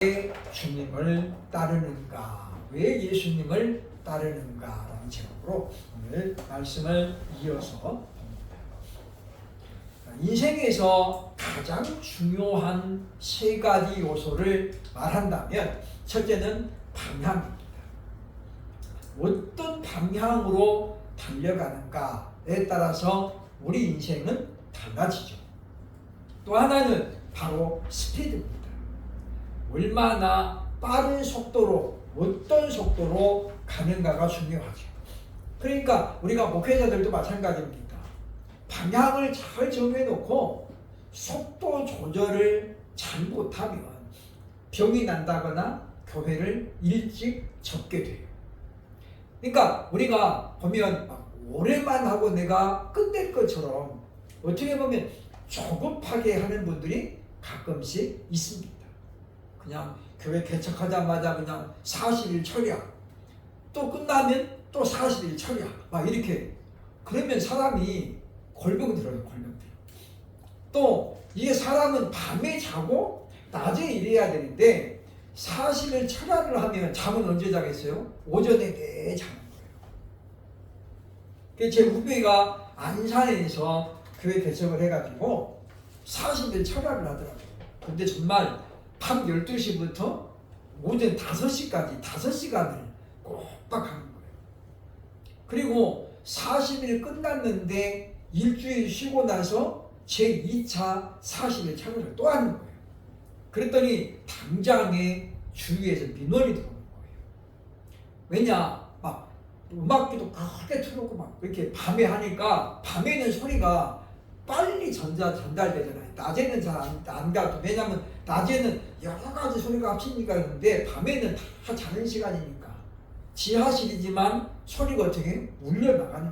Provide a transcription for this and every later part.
왜 주님을 따르는가? 왜 예수님을 따르는가? 라는 제목으로 오늘 말씀을 이어서 봅니다. 인생에서 가장 중요한 세 가지 요소를 말한다면 첫째는 방향입니다. 어떤 방향으로 달려가는가에 따라서 우리 인생은 달라지죠. 또 하나는 바로 스피드입니다. 얼마나 빠른 속도로, 어떤 속도로 가는가가 중요하죠. 그러니까 우리가 목회자들도 마찬가지입니다. 방향을 잘 정해놓고 속도 조절을 잘 못하면 병이 난다거나 교회를 일찍 접게 돼요. 그러니까 우리가 보면 막 오래만 하고 내가 끝낼 것처럼 어떻게 보면 조급하게 하는 분들이 가끔씩 있습니다. 그냥 교회 개척하자마자 그냥 40일 철야, 또 끝나면 또 40일 철야, 막 이렇게. 그러면 사람이 골병 들어요, 골병 들어. 또 이게 사람은 밤에 자고 낮에 일해야 되는데 40일 철야를 하면 잠은 언제 자겠어요? 오전에 내 자는 거예요. 제 후배가 안산에서 교회 개척을 해가지고 40일 철야를 하더라고요. 근데 정말 밤 12시부터 오전 5시까지 5시간을 꼬박 하는 거예요. 그리고 40일 끝났는데 일주일 쉬고 나서 제2차 40일 철야를 또 하는 거예요. 그랬더니 당장에 주위에서 민원이 들어오는 거예요. 왜냐? 막 음악기도 크게 틀어놓고 막 이렇게 밤에 하니까 밤에는 소리가 빨리 전달되잖아요. 낮에는 잘 안 가도. 왜냐하면 낮에는 여러 가지 소리가 합치니까 그런데 밤에는 다 자는 시간이니까 지하실이지만 소리가 어떻게 울려 나가는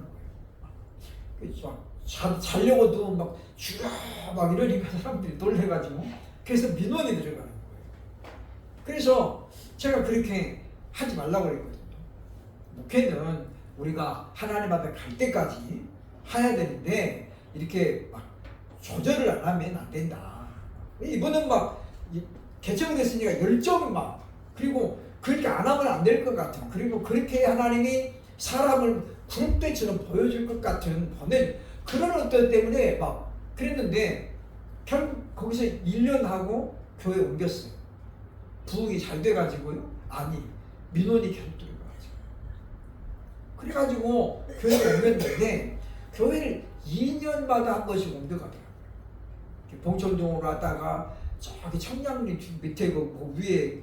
거예요. 자려고도 막 쥐라 막 이러니까 사람들이 놀래가지고 그래서 민원이 들어가는 거예요. 그래서 제가 그렇게 하지 말라고 그랬거든요. 목회는 우리가 하나님 앞에 갈 때까지 해야 되는데 이렇게 막 조절을 안 하면 안 된다. 이분은 막 개척을 했으니까 열정을 막, 그리고 그렇게 안 하면 안 될 것 같은, 그리고 그렇게 하나님이 사람을 구름대처럼 보여줄 것 같은 보낸 그런 어떤 때문에 막 그랬는데 결국 거기서 1년 하고 교회 옮겼어요. 부흥이 잘 돼가지고요. 아니, 민원이 계속 들어가가지고. 그래가지고 교회를 옮겼는데 교회를 2년마다 한 번씩 옮겨가더라고요. 봉천동으로 갔다가 저기 청량리 밑에 그 위에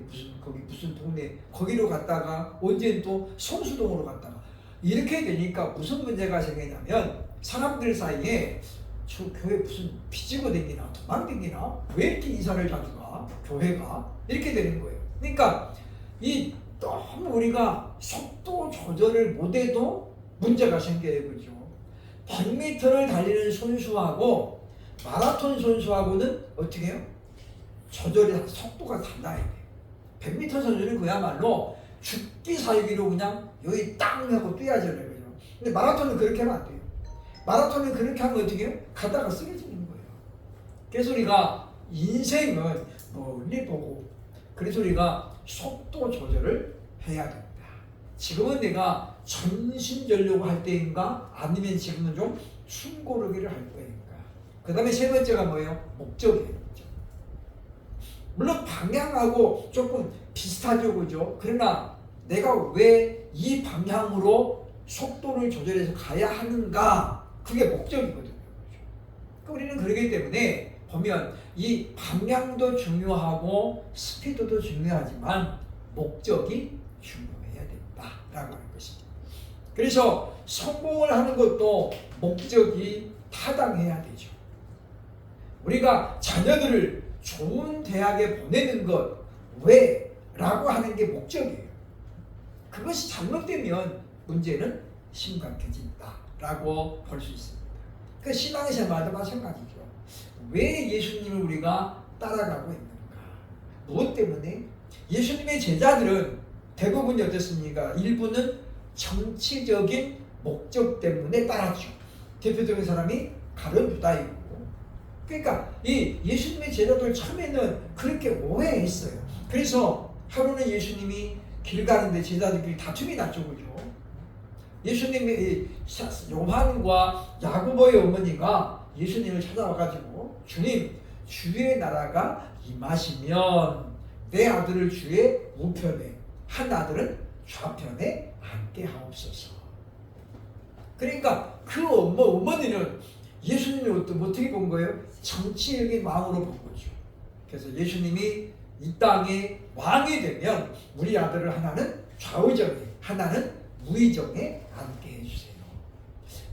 무슨 동네 거기로 갔다가 언제는 또 성수동으로 갔다가 이렇게 되니까 무슨 문제가 생기냐면 사람들 사이에 저 교회 무슨 비지고 댕기나 도망 댕기나 왜 이렇게 이사를 자주 가 교회가 이렇게 되는 거예요. 그러니까 이 너무 우리가 속도 조절을 못해도 문제가 생겨요. 그죠? 100m를 달리는 선수하고 마라톤 선수하고는 어떻게 해요? 조절이 속도가 달라야 돼요. 100m 선수는 그야말로 죽기 살기로 그냥 여기 땅 하고 뛰어야잖아요. 그죠? 근데 마라톤은 그렇게 하면 안 돼요. 마라톤은 그렇게 하면 어떻게 해요? 가다가 쓰러지는 거예요. 그래서 우리가 인생은 멀리 보고, 그래서 우리가 속도 조절을 해야 된다. 지금은 내가 전심전력을 할 때인가 아니면 지금은 좀 숨고르기를 할 때인가. 그 다음에 세 번째가 뭐예요? 목적이에요. 물론 방향하고 조금 비슷하죠. 그죠? 그러나 내가 왜 이 방향으로 속도를 조절해서 가야 하는가, 그게 목적이거든요. 그러니까 우리는 그러기 때문에 보면 이 방향도 중요하고 스피드도 중요하지만 목적이 중요해야 된다라고 하는 것입니다. 그래서 성공을 하는 것도 목적이 타당해야 되죠. 우리가 자녀들을 좋은 대학에 보내는 것 왜? 라고 하는 게 목적이에요. 그것이 잘못되면 문제는 심각해진다라고 볼 수 있습니다. 그 신앙생활도 마찬가지죠. 왜 예수님을 우리가 따라가고 있는가? 무엇 때문에? 예수님의 제자들은 대부분이 어떻습니까? 일부는 정치적인 목적 때문에 따랐죠. 대표적인 사람이 가룟 유다이고. 그러니까 이 예수님의 제자들 처음에는 그렇게 오해했어요. 그래서 하루는 예수님이 길 가는데 제자들끼리 다툼이 났죠, 그죠? 예수님이 요한과 야고보의 어머니가 예수님을 찾아와가지고 주님, 주의 나라가 임하시면 내 아들을 주의 우편에, 한 아들은 좌편에 앉게 하옵소서. 그러니까 그 어머니는 예수님을 어떻게 본 거예요? 정치적인 마음으로 본 거죠. 그래서 예수님이 이 땅에 왕이 되면 우리 아들을 하나는 좌의정에, 하나는 우의정에 앉게 해주세요.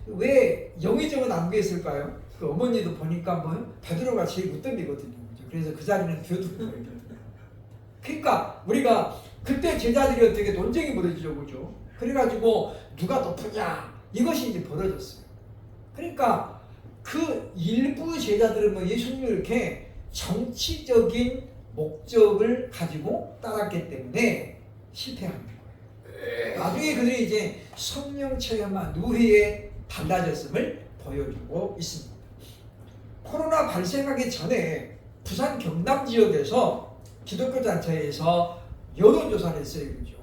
왜 영의정은 앉게 했을까요? 그 어머니도 보니까 뭐 베드로가 제일 무덤이거든요. 그래서 그 자리는 비워둔 거예요. 그러니까 우리가 그때 제자들이 어떻게 논쟁이 벌어지죠, 그죠? 그래가지고 누가 높으냐 이것이 이제 벌어졌어요. 그러니까 그 일부 제자들은 뭐 예수님을 이렇게 정치적인 목적을 가지고 따랐기 때문에 실패한 거예요. 나중에 그들이 이제 성령 체험한 후에 달라졌음을 보여주고 있습니다. 코로나 발생하기 전에 부산 경남 지역에서 기독교 단체에서 여론조사를 했어요. 그죠?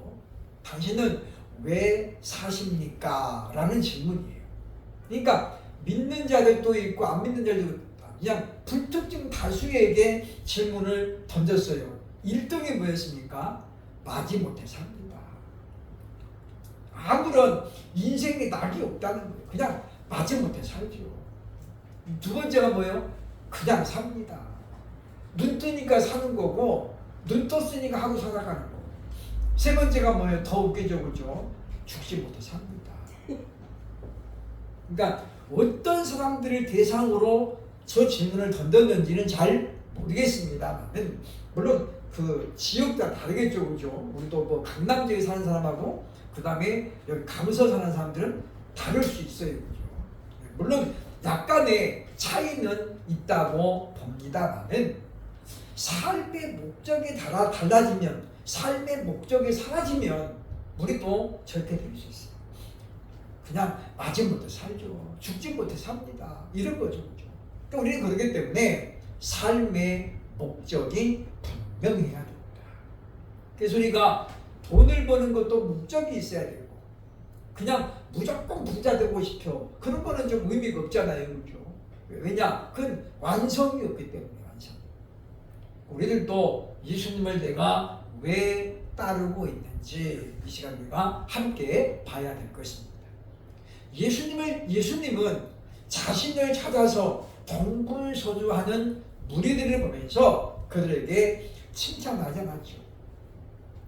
당신은 왜 사십니까? 라는 질문이에요. 그러니까 믿는 자들도 있고 안 믿는 자들도 있고 그냥 불특정 다수에게 질문을 던졌어요. 1등이 뭐였습니까? 마지못해 삽니다. 아무런 인생에 낙이 없다는 거예요. 그냥 마지못해 살죠. 두 번째가 뭐예요? 그냥 삽니다. 눈 뜨니까 사는 거고 눈 떴으니까 하고 살아가는 거고. 세 번째가 뭐예요? 더 웃기죠, 그죠? 죽지 못해 삽니다. 그러니까 어떤 사람들을 대상으로 저 질문을 던졌는지는 잘 모르겠습니다만, 물론 그 지역마다 다르겠죠, 그죠? 우리도 뭐 강남 지역에 사는 사람하고 그 다음에 여기 강서 사는 사람들은 다를 수 있어요, 그죠? 물론 약간의 차이는 있다고 봅니다만은 삶의 목적이 달라지면, 삶의 목적이 사라지면 우리도 절대 될 수 있어요. 그냥 마지못해 살죠. 죽지 못해 삽니다. 이런 거죠, 그죠? 그러니까 우리는 그러기 때문에 삶의 목적이 분명해야 됩니다. 그래서 우리가 돈을 버는 것도 목적이 있어야 되고, 그냥 무조건 부자 되고 싶어, 그런 거는 좀 의미가 없잖아요, 그죠? 왜냐? 그건 완성이 없기 때문에. 완성. 우리들도 예수님을 내가 왜 따르고 있는지 이 시간 우리가 함께 봐야 될 것입니다. 예수님은 자신을 찾아서 동분서주하는 무리들을 보면서 그들에게 칭찬하지 않았죠.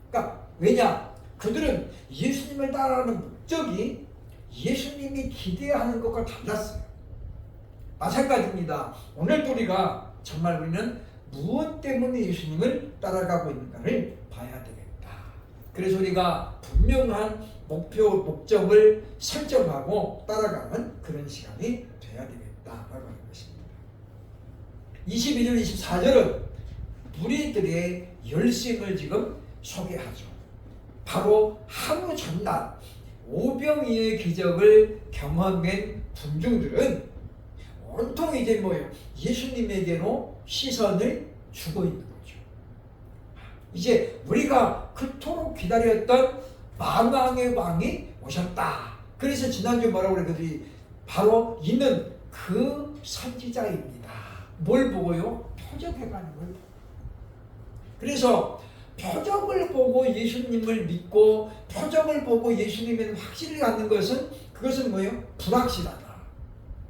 그러니까 왜냐? 그들은 예수님을 따라하는 목적이 예수님이 기대하는 것과 달랐어요. 마찬가지입니다. 오늘도 우리가 정말 우리는 무엇 때문에 예수님을 따라가고 있는가를 봐야 되겠다. 그래서 우리가 분명한 목적을 설정하고 따라가는 그런 시간이 돼야 되겠다라고 하는 것입니다. 22절, 24절은 무리들의 열심을 지금 소개하죠. 바로 하루 전날 오병이의 기적을 경험한 군중들은 온통 이제 뭐예요? 예수님에게로 시선을 주고 있는 거죠. 이제 우리가 그토록 기다렸던 만왕의 왕이 오셨다. 그래서 지난주에 뭐라고 그래? 그들이 바로 이는 그 선지자입니다. 뭘 보고요? 표적해가는 걸. 그래서 표적을 보고 예수님을 믿고 표적을 보고 예수님에 확신을 갖는 것은 그것은 뭐예요? 불확실하다.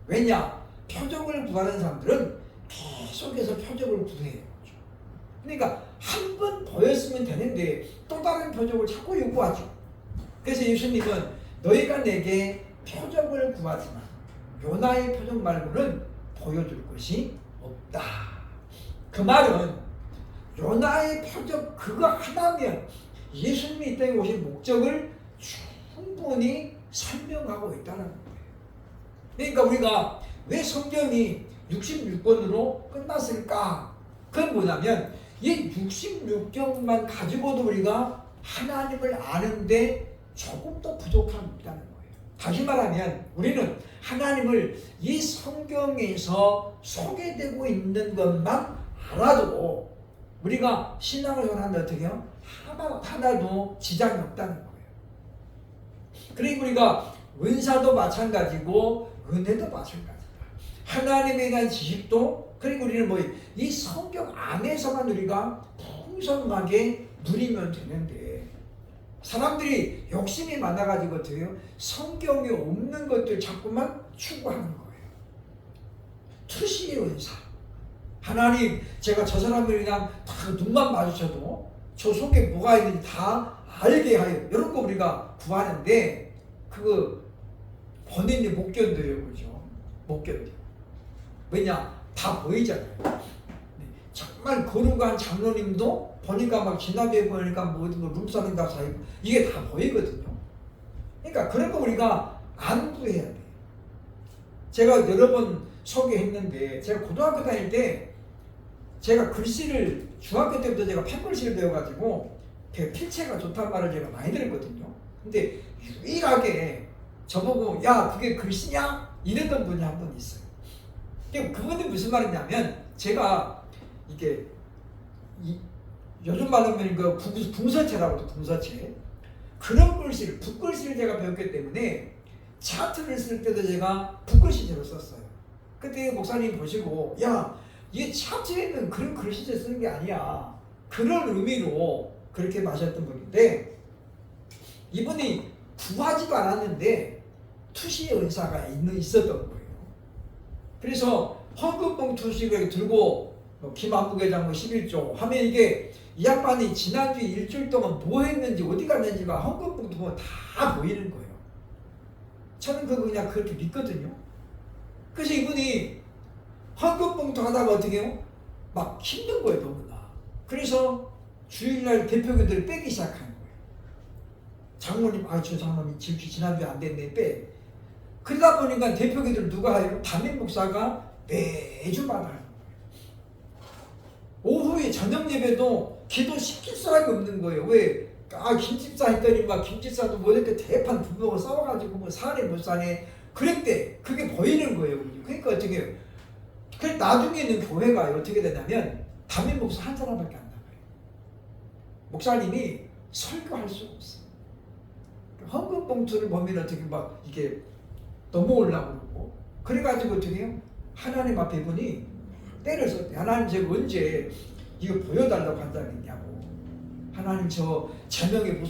왜냐? 표적을 구하는 사람들은 계속해서 표적을 구해요. 그러니까 한 번 보였으면 되는데 또 다른 표적을 자꾸 요구하죠. 그래서 예수님은 너희가 내게 표적을 구하지만 요나의 표적 말고는 보여줄 것이 없다. 그 말은 요나의 표적 그거 하나면 예수님이 이 땅에 오신 목적을 충분히 설명하고 있다는 거예요. 그러니까 우리가 왜 성경이 66권으로 끝났을까? 그건 뭐냐면 이 66경만 가지고도 우리가 하나님을 아는데 조금 더 부족함이 있다는 거예요. 다시 말하면 우리는 하나님을 이 성경에서 소개되고 있는 것만 알아도 우리가 신앙을 전하는데 어떻게 해요? 하나도 지장이 없다는 거예요. 그리고 우리가 은사도 마찬가지고 은혜도 마찬가지다. 하나님에 대한 지식도, 그리고 우리는 이 성경 안에서만 우리가 풍성하게 누리면 되는데, 사람들이 욕심이 많아가지고 어떻게 해요? 성경에 없는 것들 자꾸만 추구하는 거예요. 투시의 은사. 하나님, 제가 저 사람을 그냥 다 눈만 마주쳐도 저 속에 뭐가 있는지 다 알게 하여, 이런 거 우리가 구하는데 그거 본인이 못 견뎌요. 그죠? 못 견뎌. 왜냐? 다 보이잖아요. 정말 거룩한 장로님도 보니까 막 지나게 보니까 뭐 룸사는가 사이고 이게 다 보이거든요. 그러니까 그런 거 우리가 안 구해야 돼. 제가 여러 번 소개했는데, 제가 고등학교 다닐 때 제가 글씨를 중학교 때부터 제가 펜글씨를 배워가지고 필체가 좋다는 말을 제가 많이 들었거든요. 근데 유일하게 저보고 야 그게 글씨냐? 이랬던 분이 한 분 있어요. 그분이 무슨 말이냐면, 제가 이게 요즘 말로 하면 그 붕서체라고, 붕서체, 그런 글씨를, 붓글씨를 제가 배웠기 때문에 차트를 쓸 때도 제가 붓글씨체로 썼어요. 그때 목사님 보시고 야 이 차트에는 그런 글씨체 쓰는 게 아니야, 그런 의미로 그렇게 마셨던 분인데, 이분이 구하지도 않았는데 투시의 은사가 있었던 거예요. 그래서 헌금봉투식을 들고 김한부회장 11조 하면 이게 이 양반이 지난주 일주일 동안 뭐 했는지 어디 갔는지가 헌금봉투 보면 다 보이는 거예요. 저는 그거 그냥 그렇게 믿거든요. 그래서 이분이 헌금봉투 하다가 어떻게 해요? 막 힘든 거예요, 너무나. 그래서 주일날 대표교들을 빼기 시작하는 거예요. 장모님, 저 장모님 지난주에 안 됐네, 빼. 그러다 보니까 대표교들 누가 해요? 담임 목사가 매주 받아요. 오후에 저녁 예배도 기도 시킬 사람이 없는 거예요. 왜? 김집사 했더니 막 김집사도 뭐 이렇게 대판 부부가 싸워가지고 뭐 사네 못 사네 그랬대. 그게 보이는 거예요. 그러니까 어떻게 해요? 그래 나중에는 교회가 어떻게 되냐면 담임 목사 한 사람밖에 안 나가요. 목사님이 설교할 수가 없어요. 헌금 봉투를 보면 어떻게 막 이게 넘어오려고 그러고, 그래가지고 어떻게 해요? 하나님 앞에 보니 때를 썼대. 하나님 제가 언제 이거 보여달라고 한다겠냐고. 하나님 저 제명에 못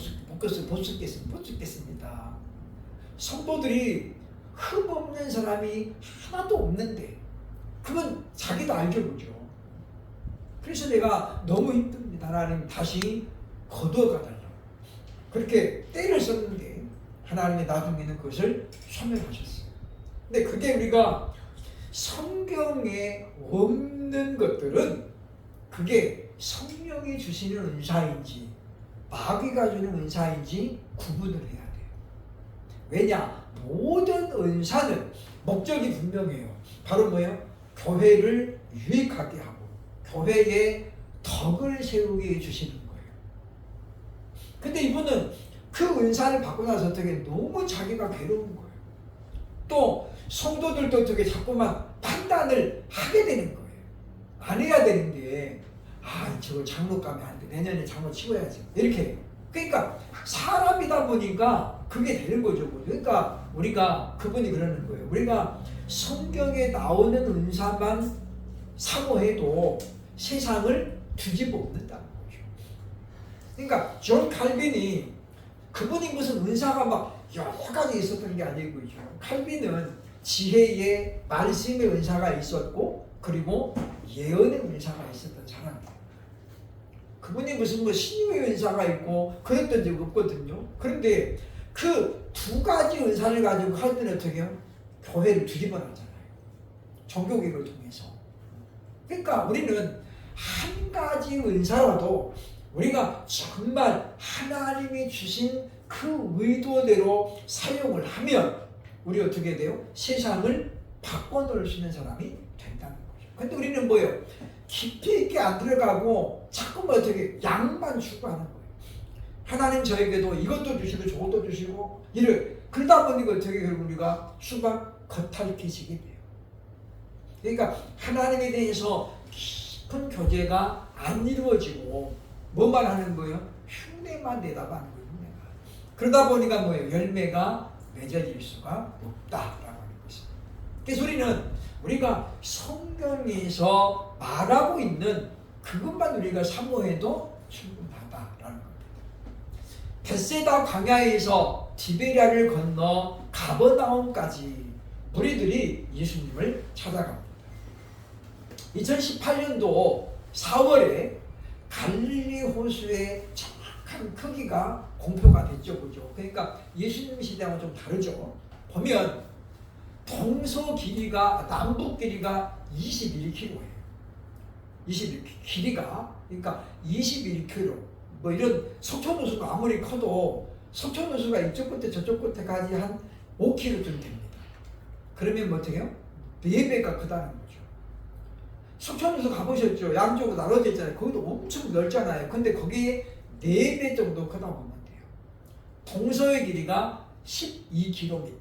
쓰겠습니다. 성도들이 흠없는 사람이 하나도 없는데, 그건 자기도 알죠, 그죠? 그래서 내가 너무 힘듭니다. 하나님 다시 거두어가달라고. 그렇게 때를 썼는데 하나님이 나중에는 그것을 소멸하셨어요. 근데 그게 우리가 성경에 없는 것들은 그게 성령이 주시는 은사인지 마귀가 주는 은사인지 구분을 해야 돼요. 왜냐? 모든 은사는 목적이 분명해요. 바로 뭐예요? 교회를 유익하게 하고 교회에 덕을 세우게 해주시는 거예요. 근데 이분은 그 은사를 받고 나서 어떻게 너무 자기가 괴로운 거예요. 또 성도들도 어떻게 자꾸만 판단을 하게 되는 거예요. 안 해야 되는데 저거 장로 가면 안 돼. 내년에 장로 치워야지. 이렇게. 그러니까 사람이다 보니까 그게 되는 거죠. 그러니까 우리가 그분이 그러는 거예요. 우리가 성경에 나오는 은사만 사모해도 세상을 뒤집어 엎는다는 거죠. 그러니까 존 칼빈이 그분이 무슨 은사가 막 여러 가지 있었던 게 아니고, 칼빈은 지혜의 말씀의 은사가 있었고 그리고 예언의 은사가 있었던 사람이에요. 그분이 무슨 뭐 신유의 은사가 있고 그랬던 적 없거든요. 그런데 그 두 가지 은사를 가지고 할 때는 어떻게 해요? 교회를 뒤집어 놨잖아요. 종교개혁을 통해서. 그러니까 우리는 한 가지 은사라도 우리가 정말 하나님이 주신 그 의도대로 사용을 하면 우리 어떻게 돼요? 세상을 바꿔놓을 수 있는 사람이 된다는 거죠. 근데 우리는 뭐예요? 깊이 있게 안 들어가고 자꾸만 어떻게 양만 추구하는 거예요. 하나님 저에게도 이것도 주시고 저것도 주시고 그러다 보니까 어떻게 결국 우리가 수박 겉핥기식이 돼요. 그러니까 하나님에 대해서 깊은 교제가 안 이루어지고 뭐만 하는 거예요? 흉내만 내다가는 거예요. 흉내가. 그러다 보니까 뭐예요? 열매가 맺어질 수가 없다라고 하는 것입니다. 그래서 우리는 우리가 성경에서 말하고 있는 그것만 우리가 사모해도 충분하다라는 겁니다. 벳세다 광야에서 디베랴를 건너 가버나움까지 무리들이 예수님을 찾아갑니다. 2018년도 4월에 갈릴리 호수의 정확한 크기가 공표가 됐죠. 그죠? 그러니까 예수님 시대하고 좀 다르죠. 보면 동서 길이가, 남북 길이가 21km예요. 21km. 길이가, 그러니까 21km. 뭐 이런 석촌호수가 아무리 커도 석촌호수가 이쪽 끝에 저쪽 끝에까지 한 5km 좀 됩니다. 그러면 뭐 어떻게 해요? 4배가 크다는 거죠. 석촌호수 가보셨죠? 양쪽으로 나눠져 있잖아요. 거기도 엄청 넓잖아요. 근데 거기에 4배 정도 크다고 보면 돼요. 동서의 길이가 12km,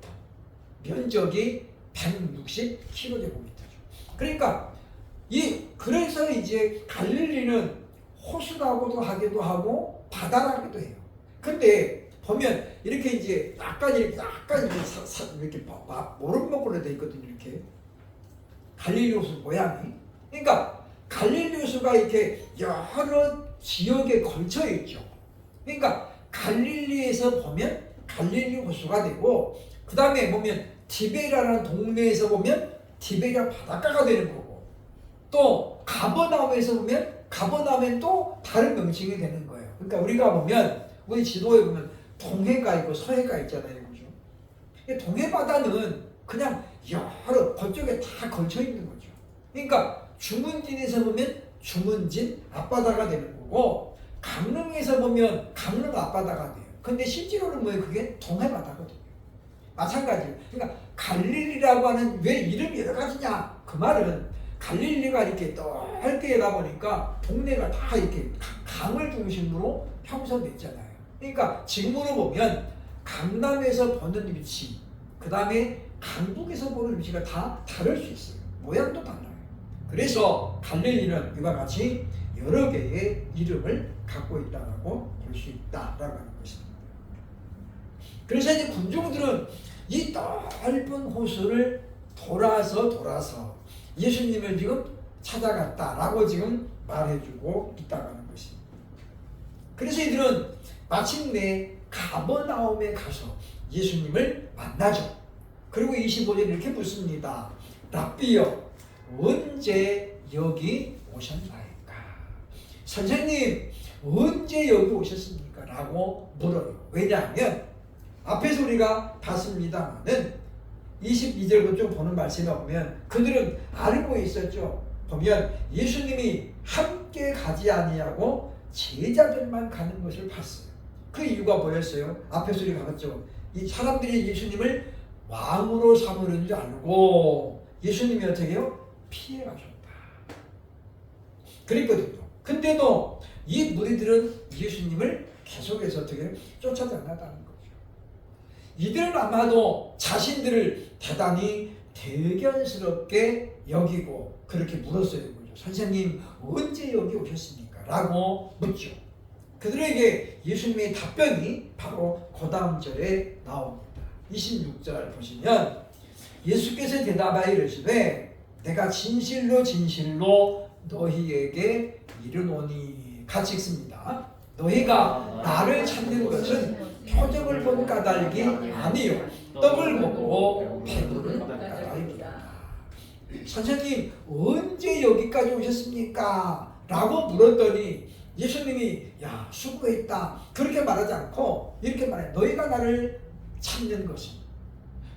면적이 160km죠. 그러니까 그래서 이제 갈릴리는 호수라고도 하기도 하고 바다라기도 해요. 근데 보면 이렇게 이제 약간 이렇게 이렇게 모름모글로 돼 있거든요. 이렇게 갈릴리 호수 모양이. 그러니까 갈릴리 호수가 이렇게 여러 지역에 걸쳐 있죠. 그러니까 갈릴리에서 보면 갈릴리 호수가 되고, 그 다음에 보면 디베랴라는 동네에서 보면 디베랴 바닷가가 되는 거고, 또 가버나움에서 보면 가버나움엔 또 다른 명칭이 되는 거예요. 그러니까 우리가 보면 우리 지도에 보면 동해가 있고 서해가 있잖아요. 그죠? 동해 바다는 그냥 여러 그쪽에 다 걸쳐 있는 거죠. 그러니까 주문진에서 보면 주문진 앞바다가 되는 거고, 강릉에서 보면 강릉 앞바다가 돼요. 근데 실제로는 뭐예요? 그게 동해 바다거든요. 마찬가지예요. 그러니까 갈릴리라고 하는 왜 이름이 여러 가지냐? 그 말은 갈릴리가 이렇게 넓게 하다 보니까 동네가 다 이렇게 강을 중심으로 형성됐잖아요. 그러니까 지금으로 보면 강남에서 보는 위치, 그 다음에 강북에서 보는 위치가 다 다를 수 있어요. 모양도 달라요. 그래서 갈릴리는 이와 같이 여러 개의 이름을 갖고 있다고 볼 수 있다라고 하는 것입니다. 그래서 이제 군중들은 이 넓은 호수를 돌아서 예수님을 지금 찾아갔다라고 지금 말해주고 있다고 하는 것입니다. 그래서 이들은 마침내 가버나움에 가서 예수님을 만나죠. 그리고 25절 이렇게 묻습니다. 랍비여, 언제 여기 오셨나이까? 선생님, 언제 여기 오셨습니까? 라고 물어요. 왜냐하면 앞에서 우리가 봤습니다만은 22절부터 좀 보는 말씀에 보면 그들은 알고 있었죠. 보면 예수님이 함께 가지 아니하고 제자들만 가는 것을 봤어요. 그 이유가 뭐였어요? 앞에서 우리가 봤죠. 이 사람들이 예수님을 왕으로 삼으는 줄 알고 예수님이 어떻게 해요? 피해 가셨다. 그랬거든요. 근데도 이 무리들은 예수님을 계속해서 어떻게 해요? 쫓아다녔다는 거죠. 이들은 아마도 자신들을 대단히 대견스럽게 여기고 그렇게 물었어야 되는 거죠. 선생님, 언제 여기 오셨습니까? 라고 묻죠. 그들에게 예수님의 답변이 바로 그 다음 절에 나옵니다. 26절 보시면 예수께서 대답하여 이르시되 내가 진실로 너희에게 이르노니, 같이 읽습니다. 너희가 나를 찾는 것은 표적을 본 까닭이 아니요 떡을 먹고 배부른 까닭이다. 선생님, 언제 여기까지 오셨습니까? 라고 물었더니 예수님이 야, 수고했다 그렇게 말하지 않고 이렇게 말해. 너희가 나를 찾는 것은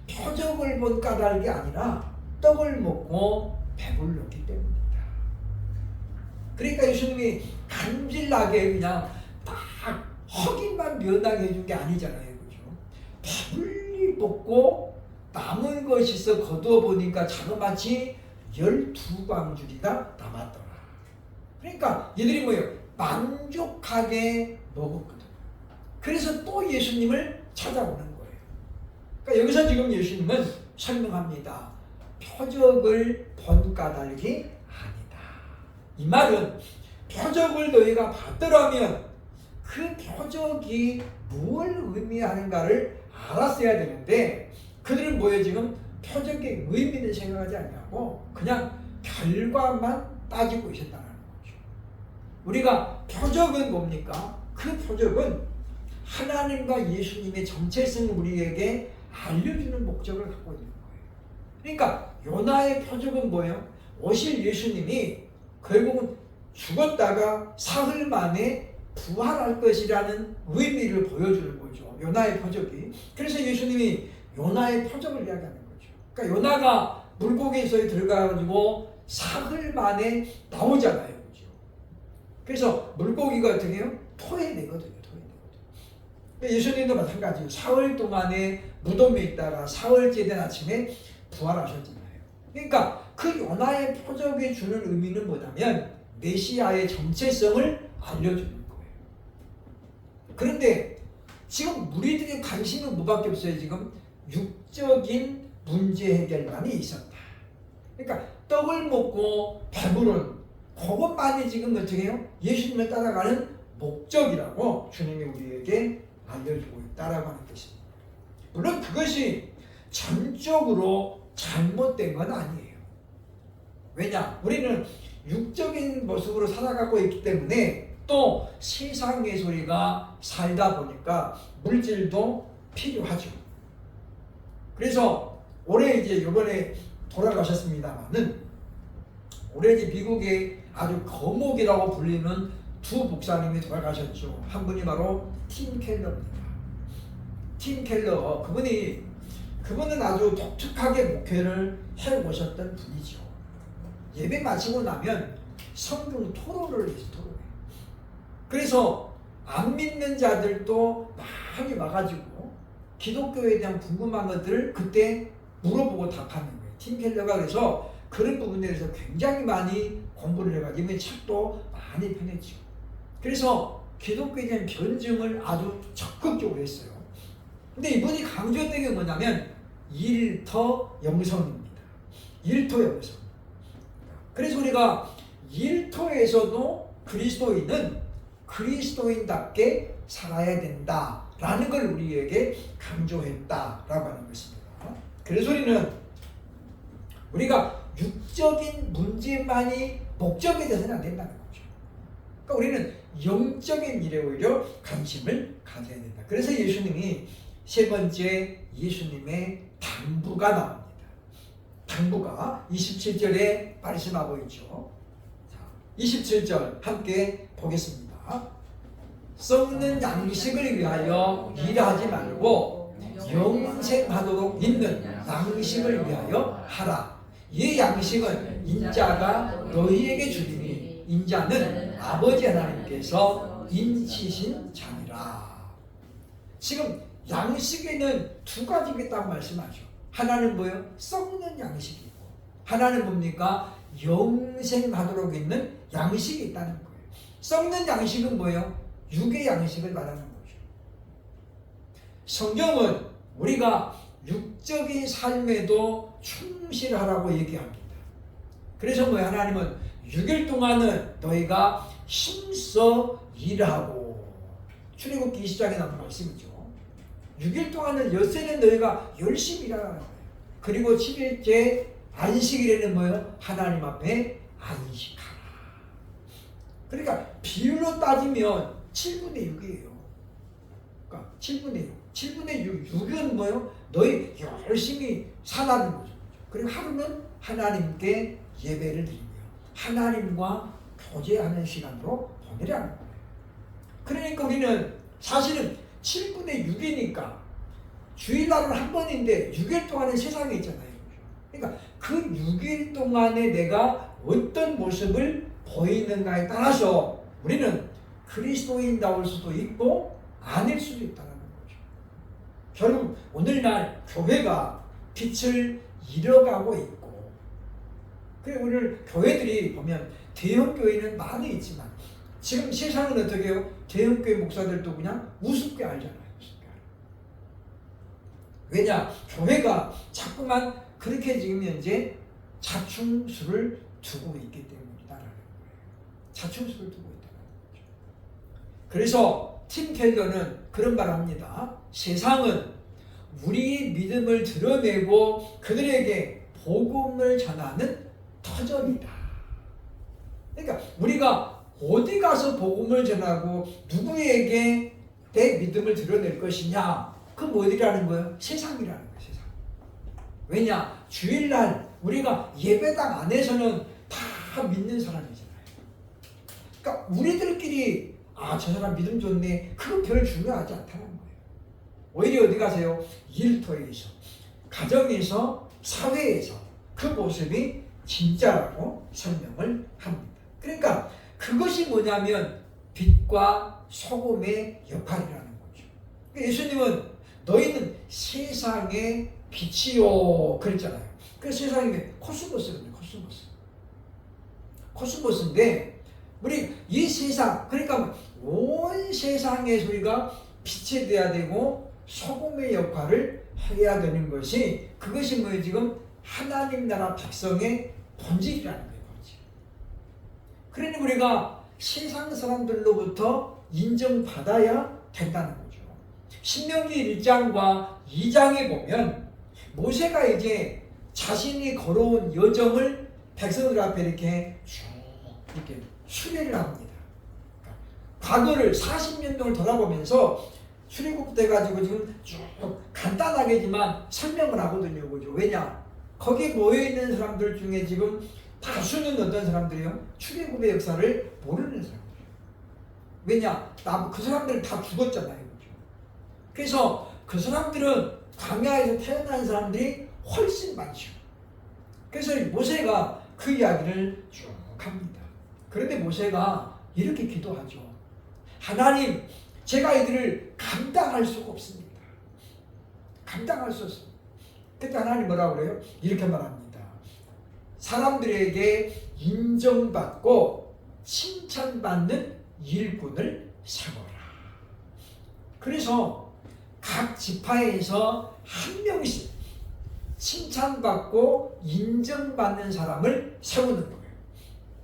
표적을 본 까닭이 아니라 떡을 먹고 배불렀기 때문이다. 그러니까 예수님이 간질나게 그냥 딱 허기만 면하게 해준 게 아니잖아요. 그죠? 배불리 먹고 남은 것이 있어 거두어 보니까 자그마치 12방주리가 남았더라. 그러니까 얘들이 뭐예요? 만족하게 먹었거든. 그래서 또 예수님을 찾아오는 거예요. 그러니까 여기서 지금 예수님은 설명합니다. 표적을 본 까닭이 아니다. 이 말은 표적을 너희가 받더라면 그 표적이 뭘 의미하는가를 알았어야 되는데 그들은 뭐예요? 지금 표적의 의미는 생각하지 않냐고 그냥 결과만 따지고 있었다는 거죠. 우리가 표적은 뭡니까? 그 표적은 하나님과 예수님의 정체성을 우리에게 알려주는 목적을 갖고 있는 거예요. 그러니까 요나의 표적은 뭐예요? 오실 예수님이 결국은 죽었다가 사흘 만에 부활할 것이라는 의미를 보여주는 거죠. 요나의 표적이. 그래서 예수님이 요나의 표적을 이야기하는 거죠. 그러니까 요나가 물고기에 들어가가지고 사흘 만에 나오잖아요. 그렇죠? 그래서 물고기가 어떻게 해요? 토해내거든요. 토해내거든요. 예수님도 마찬가지예요. 사흘 동안에 무덤에 있다가 사흘째 된 아침에 부활하셨잖아요. 그러니까 그 요나의 표적이 주는 의미는 뭐냐면 메시아의 정체성을 알려주는 거예요. 그런데 지금 우리들의 관심은 뭐밖에 없어요. 지금 육적인 문제 해결만이 있었다. 그러니까 떡을 먹고 배부른 그것만이 지금 어떻게 해요? 예수님을 따라가는 목적이라고 주님이 우리에게 알려주고 있다라고 하는 것입니다. 물론 그것이 전적으로 잘못된 건 아니에요. 왜냐? 우리는 육적인 모습으로 살아가고 있기 때문에 또 세상의 소리가 살다 보니까 물질도 필요하죠. 그래서 올해 이번에 돌아가셨습니다만은 올해 미국의 아주 거목이라고 불리는 두 목사님이 돌아가셨죠. 한 분이 바로 팀 켈러입니다. 팀 켈러 그분은 아주 독특하게 목회를 해오셨던 분이죠. 예배 마치고 나면 성경 토론을 해서 토론해요. 그래서 안 믿는 자들도 많이 와가지고 기독교에 대한 궁금한 것들을 그때 물어보고 답하는 거예요. 팀 켈러가 그래서 그런 부분에 대해서 굉장히 많이 공부를 해가지고 책도 많이 펴냈죠. 그래서 기독교에 대한 변증을 아주 적극적으로 했어요. 근데 이분이 강조했던 게 뭐냐면 일터 영성입니다. 일터 영성. 그래서 우리가 일터에서도 그리스도인은 그리스도인답게 살아야 된다라는 걸 우리에게 강조했다라고 하는 것입니다. 그래서 우리가 육적인 문제만이 목적이 되서는 안 된다는 거죠. 그러니까 우리는 영적인 일에 오히려 관심을 가져야 된다. 그래서 예수님이 세 번째 예수님의 당부가 나옵니다. 당부가 27절에 말씀하고 있죠. 27절 함께 보겠습니다. 썩는 양식을 위하여 일하지 말고 영생하도록 있는 양식을 위하여 하라. 이 양식은 인자가 너희에게 주리니 인자는 아버지 하나님께서 인치신 자니라. 지금 양식에는 두 가지가 있다고 말씀하죠. 하나는 뭐예요? 썩는 양식이고 하나는 뭡니까? 영생하도록 있는 양식이 있다는 거예요. 썩는 양식은 뭐예요? 육의 양식을 말하는 거죠. 성경은 우리가 육적인 삶에도 충실하라고 얘기합니다. 그래서 뭐예요? 하나님은 6일 동안은 너희가 힘써 일하고 출애굽기 20장에 나온 말씀이죠. 6일 동안은 엿새는 너희가 열심히 일하라는 거예요. 그리고 7일째 안식일에는 뭐예요? 하나님 앞에 안식하라. 그러니까 비율로 따지면 7분의 6이에요. 그러니까 7분의 6. 7분의 6. 6은 뭐예요? 너희 열심히 살라는 거죠. 그리고 하루는 하나님께 예배를 드리며 하나님과 교제하는 시간으로 보내라는 거예요. 그러니까 우리는 사실은 7분의 6이니까 주일날은 한 번인데 6일 동안은 세상에 있잖아요. 그러니까 그 6일 동안에 내가 어떤 모습을 보이는가에 따라서 우리는 그리스도인다울 수도 있고 아닐 수도 있다는 거죠. 결국 오늘날 교회가 빛을 잃어가고 있고, 그리고 오늘 교회들이 보면 대형 교회는 많이 있지만 지금 세상은 어떻게 해요? 대형 교회 목사들도 그냥 우습게 알잖아요. 왜냐? 교회가 자꾸만 그렇게 지금 현재 자충수를 두고 있기 때문이다라는 거예요. 사춘수를 두고 있다는 거죠. 그래서 팀 켈러는 그런 말을 합니다. 세상은 우리의 믿음을 드러내고 그들에게 복음을 전하는 터전이다. 그러니까 우리가 어디 가서 복음을 전하고 누구에게 내 믿음을 드러낼 것이냐? 그 어디라는 거예요? 세상이라는 거예요. 세상. 왜냐? 주일날 우리가 예배당 안에서는 다 믿는 사람이잖아요. 그러니까 우리들끼리 저 사람 믿음 좋네. 그거 별 중요하지 않다는 거예요. 오히려 어디 가세요? 일터에서, 가정에서, 사회에서 그 모습이 진짜라고 설명을 합니다. 그러니까 그것이 뭐냐면 빛과 소금의 역할이라는 거죠. 예수님은 너희는 세상의 빛이요 그랬잖아요. 그 세상이 코스모스거든요. 코스모스인데 우리 이 세상, 그러니까 온 세상의 소리가 빛이 돼야 되고 소금의 역할을 해야 되는 것이, 그것이 뭐예요? 지금 하나님 나라 백성의 본질이라는 거예요. 본질. 그러니 우리가 세상 사람들로부터 인정받아야 된다는 거죠. 신명기 1장과 2장에 보면 모세가 이제 자신이 걸어온 여정을 백성들 앞에 이렇게 쭉 이렇게 수례를 합니다. 과거를 40년 동안 돌아보면서 출애굽돼 가지고 지금 쭉 간단하게지만 설명을 하거든요. 그죠? 왜냐? 거기 모여 있는 사람들 중에 지금 다수는 어떤 사람들이요? 출애굽의 역사를 모르는 사람들이에요. 왜냐? 그 사람들은 다 죽었잖아요. 그죠? 그래서 그 사람들은 광야에서 태어난 사람들이 훨씬 많죠. 그래서 모세가 그 이야기를 쭉 합니다. 그런데 모세가 이렇게 기도하죠. 하나님, 제가 이들을 감당할 수가 없습니다. 감당할 수 없습니다. 그때 하나님 뭐라고 그래요? 이렇게 말합니다. 사람들에게 인정받고 칭찬받는 일꾼을 세워라. 그래서 각 지파에서 한 명씩 칭찬받고 인정받는 사람을 세우는 거예요.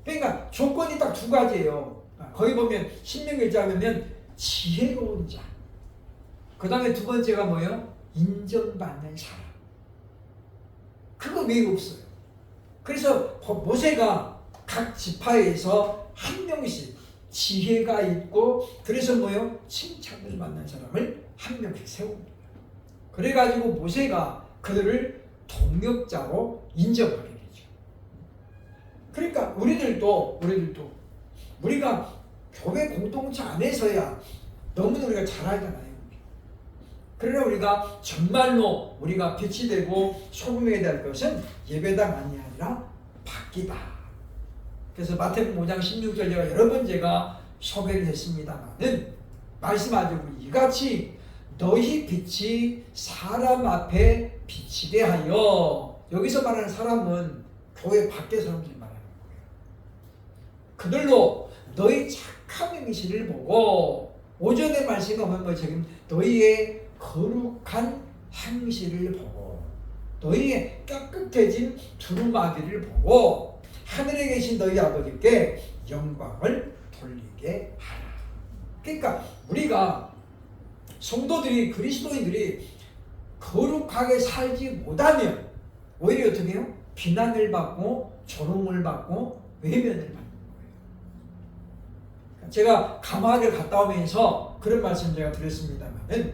그러니까 조건이 딱 두 가지예요. 거기 보면 신명기 1장 보면 지혜로운 자. 그 다음에 두 번째가 뭐예요? 인정받는 사람. 그거 외에 없어요. 그래서 모세가 각 지파에서 한 명씩 지혜가 있고, 그래서 뭐예요? 칭찬을 받는 사람을 한 명씩 세웁니다. 그래가지고 모세가 그들을 동역자로 인정하게 되죠. 그러니까 우리들도 우리가 교회 공동체 안에서야 너무나 우리가 잘 알잖아요. 그러나 우리가 정말로 우리가 빛이 되고 소금이 될 것은 예배당 아니라 밖이다. 그래서 마태복음 5장 16절 여러 번 제가 소개를 했습니다만은 말씀하시고 이같이 너희 빛이 사람 앞에 비치게 하여, 여기서 말하는 사람은 교회 밖의 사람들이 말하는 거예요. 그들로 너희 착한 행실을 보고, 오전에 말씀에 보면 지금 너희의 거룩한 행실을 보고 너희의 깨끗해진 두루마기를 보고 하늘에 계신 너희 아버지께 영광을 돌리게 하라. 그러니까 우리가 성도들이, 그리스도인들이 거룩하게 살지 못하면 오히려 어떻게 해요? 비난을 받고 조롱을 받고 외면을 받는 거예요. 제가 감화를 갔다 오면서 그런 말씀 제가 드렸습니다만은,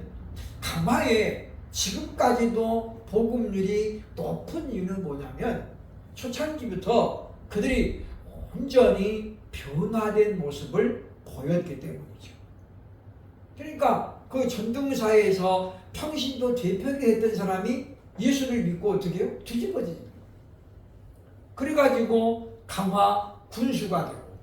감화에 지금까지도 복음률이 높은 이유는 뭐냐면 초창기부터 그들이 온전히 변화된 모습을 보였기 때문이죠. 그러니까 그 전등사에서 평신도 대표를 했던 사람이 예수를 믿고 어떻게 해요? 뒤집어지죠. 그래가지고 강화 군수가 되고,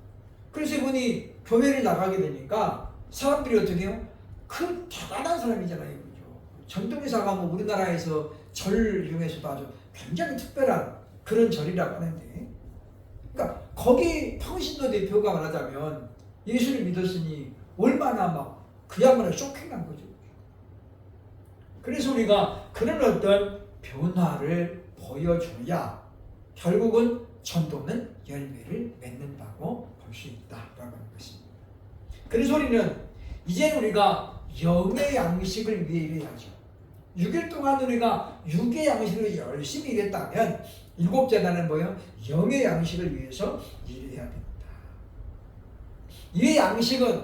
그래서 이분이 교회를 나가게 되니까 사람들이 어떻게 해요? 그 대단한 사람이잖아요. 그죠? 전등사가 뭐 우리나라에서 절 중에서도 아주 굉장히 특별한 그런 절이라고 하는데, 그러니까 거기 평신도 대표가 말하자면 예수를 믿었으니 얼마나 막 그야말로 쇼킹한 거죠. 그래서 우리가 그런 어떤 변화를 보여줘야 결국은 전도는 열매를 맺는다고 봅니다. 볼 수 있다라고 하는 것입니다. 그래서 우리는 이제 우리가 영의 양식을 위해 일해야죠. 6일 동안 우리가 육의 양식을 열심히 일했다면 일곱째 날은 뭐예요? 영의 양식을 위해서 일해야 됩니다. 이 양식은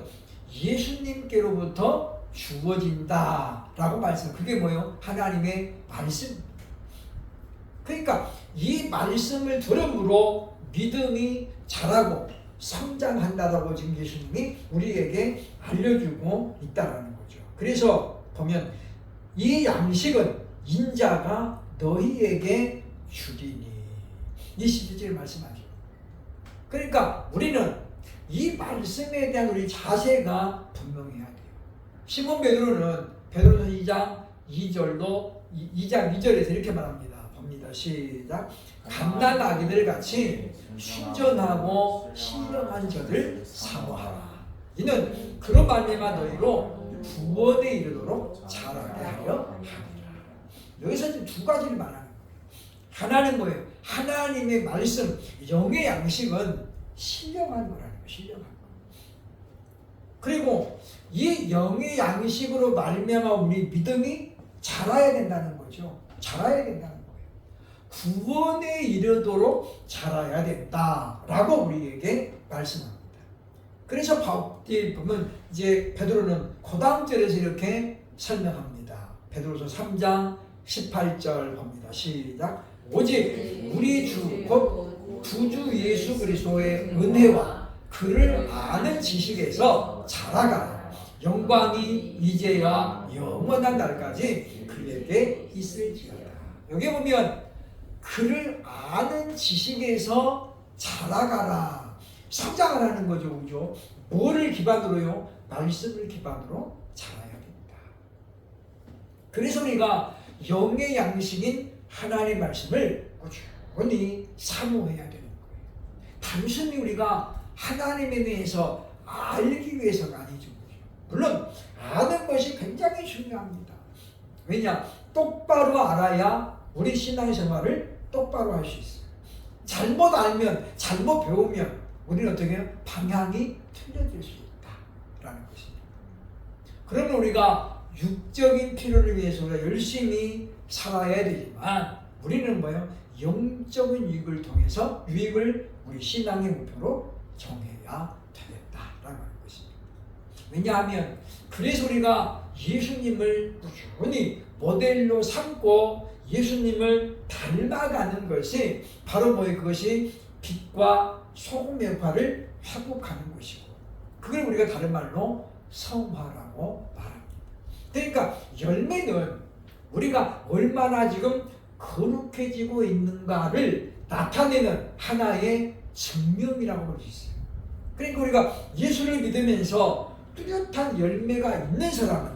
예수님께로부터 주어진다라고 말씀. 그게 뭐예요? 하나님의 말씀. 그러니까 이 말씀을 들음으로 믿음이 자라고 성장한다라고 지금 예수님이 우리에게 알려주고 있다라는 거죠. 그래서 보면 이 양식은 인자가 너희에게 주리니, 이 11절에 말씀하죠. 그러니까 우리는 이 말씀에 대한 우리 자세가 분명해야 돼요. 시몬 베드로는 베드로서 2장 2절에서 이렇게 말합니다. 봅니다. 시작. 갓난 아기들 같이 순전하고 신령한 저들 사모하라. 이는 그런 말미암아 너희로 구원에 이르도록 자라게 하려 함이라. 여기서 지금 두 가지를 말하는 거예요. 하나는 뭐예요? 하나님의 말씀, 영의 양식은 신령한 거라는 거예요. 신령한 거. 그리고 이 영의 양식으로 말미암아 우리 믿음이 자라야 된다는 거죠. 자라야 된다는 거예요. 구원에 이르도록 자라야 된다라고 우리에게 말씀합니다. 그래서 바울이 보면 이제 베드로는 그 다음 절에서 이렇게 설명합니다. 베드로서 3장 18절 봅니다. 시작. 오직 우리 주 곧 구주 예수 그리스도의 은혜와 그를 아는 지식에서 자라가라. 영광이 이제야 영원한 날까지 그에게 있을지어다. 여기 보면 그를 아는 지식에서 자라가라. 성장하라는 거죠. 그죠? 뭐를 기반으로요? 말씀을 기반으로 자라야 됩니다. 그래서 우리가 영의 양식인 하나님의 말씀을 꾸준히 사모해야 되는 거예요. 단순히 우리가 하나님에 대해서 알기 위해서가 아니죠. 물론 아는 것이 굉장히 중요합니다. 왜냐? 똑바로 알아야 우리 신앙생활을 똑바로 할 수 있어요. 잘못 알면, 잘못 배우면 우리는 어떻게 해요? 방향이 틀려질 수 있다라는 것입니다. 그러면 우리가 육적인 필요를 위해서 우리가 열심히 살아야 되지만 우리는 뭐예요? 영적인 유익을 우리 신앙의 목표로 정해야 되겠다라는 것입니다. 왜냐하면 그래서 우리가 예수님을 꾸준히 모델로 삼고 예수님을 닮아가는 것이 바로 뭐예요? 그것이 빛과 소금의 역할을 회복하는 것이고, 그걸 우리가 다른 말로 성화라고 말합니다. 그러니까 열매는 우리가 얼마나 지금 거룩해지고 있는가를 나타내는 하나의 증명이라고 볼 수 있어요. 그러니까 우리가 예수를 믿으면서 뚜렷한 열매가 있는 사람은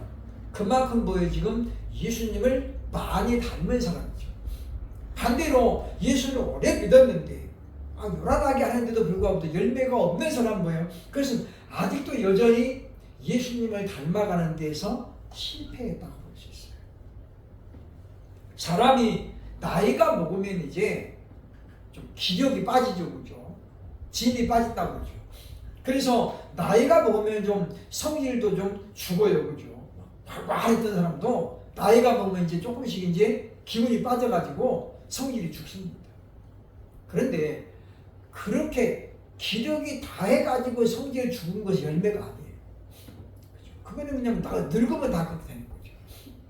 그만큼 뭐예요? 지금 예수님을 많이 닮은 사람이죠. 반대로 예수를 오래 믿었는데 요란하게 하는데도 불구하고 열매가 없는 사람은 뭐예요? 그것은 아직도 여전히 예수님을 닮아가는 데서 실패했다고 볼 수 있어요. 사람이 나이가 먹으면 이제 좀 기력이 빠지죠, 그죠? 진이 빠진다고 그러죠. 그래서 나이가 먹으면 좀 성질도 좀 죽어요, 그죠? 활발했던 사람도 나이가 먹으면 이제 조금씩 이제 기운이 빠져가지고 성질이 죽습니다. 그런데 그렇게 기력이 다해가지고 성질이 죽은 것이 열매가 아니에요. 그거는 그냥 다 늙으면 다 그렇게 되는 거죠.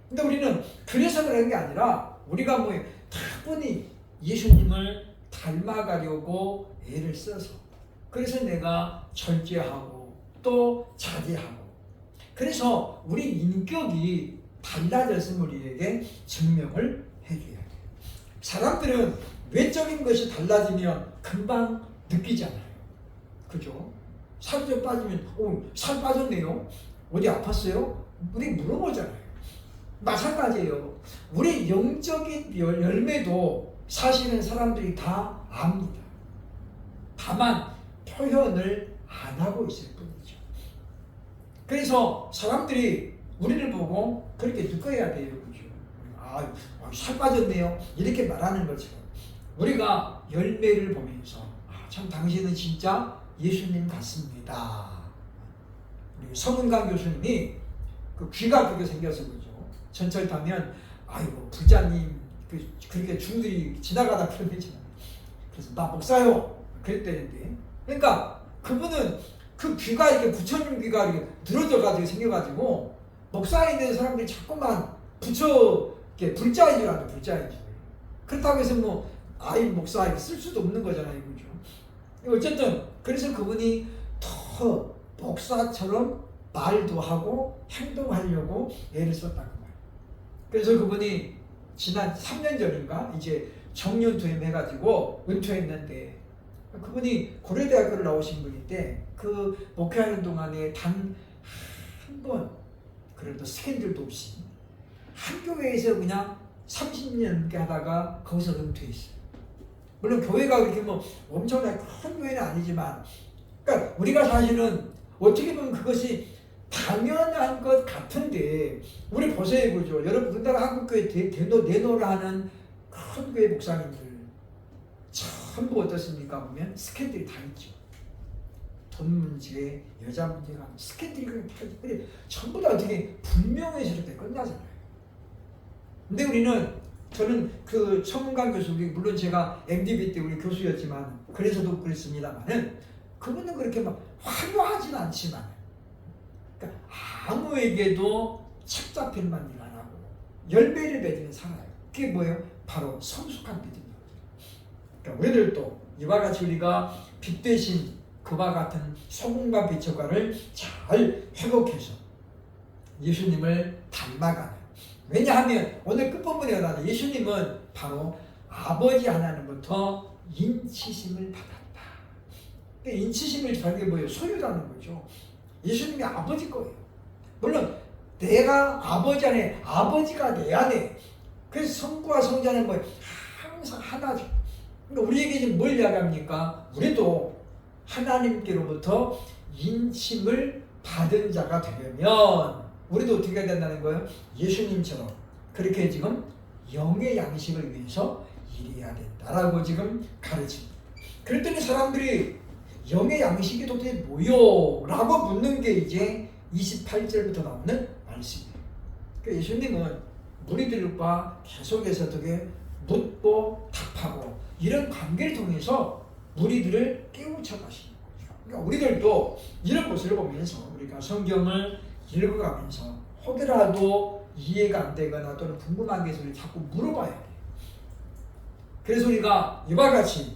근데 우리는 그래서 그런 게 아니라 우리가 뭐 다분히 예수님을 닮아가려고 애를 써서, 그래서 내가 절제하고 또 자제하고, 그래서 우리 인격이 달라졌음을 우리에게 증명을 해줘야 돼요. 사람들은 외적인 것이 달라지면 금방 느끼잖아요. 그죠? 살이 좀 빠지면 살 빠졌네요. 어디 아팠어요? 우리 물어보잖아요. 마찬가지예요. 우리 영적인 열매도 사실은 사람들이 다 압니다. 다만 표현을 안 하고 있을 뿐이죠. 그래서 사람들이 우리를 보고 그렇게 느껴야 돼요. 그죠? 살 빠졌네요. 이렇게 말하는 것처럼 우리가 열매를 보면서 참 당신은 진짜 예수님 같습니다. 우리 서문강 교수님이 그 귀가 그렇게 생겨서 그죠. 전철 타면 아이고 부자님 그렇게 중들이 지나가다 그러잖아요. 그래서 나 목사요 그랬대는데, 그러니까 그분은 그 귀가 이렇게 부처님 귀가 이렇게 늘어져가지고 생겨가지고 목사에 대한 사람들이 자꾸만 부처 이렇게 불자인 줄 알아요. 불자인 줄. 그렇다고 해서 뭐 아이 목사 이렇게 쓸 수도 없는 거잖아요, 그죠? 어쨌든 그래서 그분이 더 목사처럼 말도 하고 행동하려고 애를 썼다고 말이에요. 그래서 그분이 지난 3년 전인가 이제 정년 퇴임해가지고 은퇴했는데, 그분이 고려대학교를 나오신 분인데 그 목회하는 동안에 단 한 번 그래도 스캔들도 없이 한 교회에서 그냥 30년 넘게 하다가 거기서 은퇴했어요. 물론 교회가 그렇게 뭐 엄청나게 큰 교회는 아니지만, 그러니까 우리가 사실은 어떻게 보면 그것이 당연한 것 같은데, 우리 보세요, 그죠? 여러분, 우리나라 한국교회 내노라 하는 큰 교회 목사님들 전부 어떻습니까? 보면 스캔들이 다 있죠. 돈 문제, 여자 문제가 스캔들이 그냥 다 있고, 전부 다 어떻게 불명예스럽게 이렇게 끝나잖아요. 근데 저는 그 서문강 교수, 물론 제가 MDB 때 우리 교수였지만 그래서도 그랬습니다만은, 그분은 그렇게 막 화려하진 않지만, 그러니까 아무에게도 책 잡힐만 일 안 하고 열매를 맺으며 살아요. 그게 뭐예요? 바로 성숙한 믿음이거든요. 그러니까 우리들도 이와 같이 우리가 빛 대신 그와 같은 소금과 빛 효과를 잘 회복해서 예수님을 닮아가는. 왜냐하면 오늘 끝부분에 나와요. 예수님은 바로 아버지 하나님부터 인치심을 받았다. 인치심을 받는 게 뭐예요? 소유라는 거죠. 예수님이 아버지 거예요. 물론 내가 아버지 안에, 아버지가 내 안에. 그래서 성부와 성자는 뭐예요? 항상 하나죠. 그러니까 우리에게 지금 뭘 이야기합니까? 우리도 하나님께로부터 인침을 받은 자가 되려면 우리도 어떻게 해야 된다는 거예요? 예수님처럼 그렇게 지금 영의 양식을 위해서 일해야 된다라고 지금 가르칩니다. 그랬더니 사람들이 영의 양식이 도대체 뭐요? 라고 묻는 게 이제 28절부터 나오는 말씀이에요. 그러니까 예수님은 무리들과 계속해서 어떻게 묻고 답하고 이런 관계를 통해서 무리들을 깨우쳐 가시는 거죠. 그러니까 우리들도 이런 모습을 보면서 우리가 성경을 읽어가면서 혹여라도 이해가 안 되거나 또는 궁금한 게 있으면 자꾸 물어봐야 돼요. 그래서 우리가 이와 같이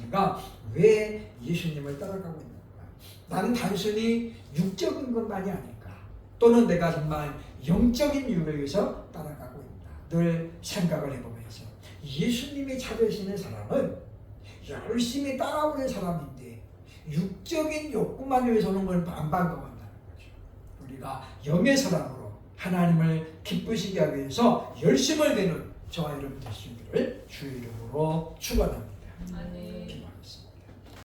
우리가 왜 예수님을 따라가고 있는가? 나는 단순히 육적인 것만이 아닐까? 또는 내가 정말 영적인 이유를 위해서 따라가고 있다. 늘 생각을 해보면서 예수님이 찾으시는 사람은 열심히 따라오는 사람인데 육적인 욕구만 위해서 오는 건 안 반가워한다는 거죠. 우리가 영의 사람으로 하나님을 기쁘시게 하기 위해서 열심을 내는 저와 여러분 되시기를 주의 이름으로 축원합니다. 아멘. 기도하겠습니다.